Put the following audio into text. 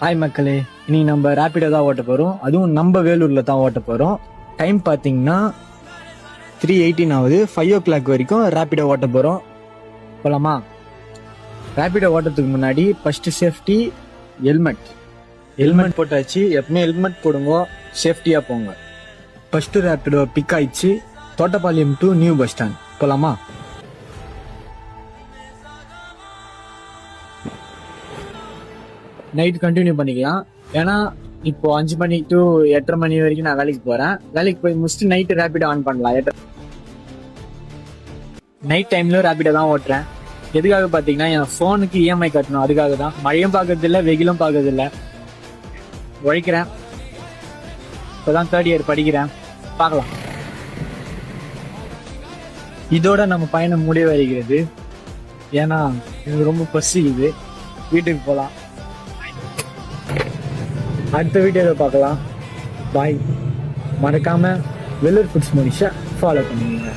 Hi மக்களே, இன்னைக்கு நம்ம ரேப்பிடோ தான் ஓட்ட போகிறோம். அதுவும் நம்ம வேலூரில் தான் ஓட்ட போகிறோம். டைம் பார்த்தீங்கன்னா 3:18 ஆகுது. 5 o'clock வரைக்கும் ரேப்பிடோ ஓட்ட போகிறோம். போகலாமா? ரேப்பிடோ ஓட்டுறதுக்கு முன்னாடி ஃபஸ்ட்டு சேஃப்டி ஹெல்மெட் போட்டாச்சு. எப்பவுமே ஹெல்மெட் போடுங்க, சேஃப்டியாக போங்க. ஃபஸ்ட்டு ரேப்பிடோ பிக் ஆயிடுச்சு. Thottapalayam to new bus stand. போகலாமா? நைட் கண்டினியூ பண்ணிக்கலாம். ஏன்னா இப்போ 5 மணி டு 8:30 மணி வரைக்கும் நான் வேலைக்கு போறேன். வேலைக்கு போய் முடிச்சுட்டு நைட்டு ரேப்பிடோ ஆன் பண்ணலாம். நைட் டைம்ல ரேப்பிடோ தான் ஓட்டுறேன். எதுக்காக பார்த்தீங்கன்னா என் ஃபோனுக்கு இஎம்ஐ கட்டணும். அதுக்காக தான். மழையும் பார்க்கறது இல்லை, வெயிலும் பார்க்கறது இல்லை. உழைக்கிறேன். இப்போதான் 3rd year படிக்கிறேன். பார்க்கலாம். இதோட நம்ம பயணம் முடிய வருகிறது. ஏன்னா எனக்கு ரொம்ப பசிக்குது. வீட்டுக்கு போகலாம். அடுத்த வீடியோவில் பார்க்கலாம். பாய். மறக்காம வெள்ளூர் ஃபுட்ஸ் மொழிஷை ஃபாலோ பண்ணுவீங்க.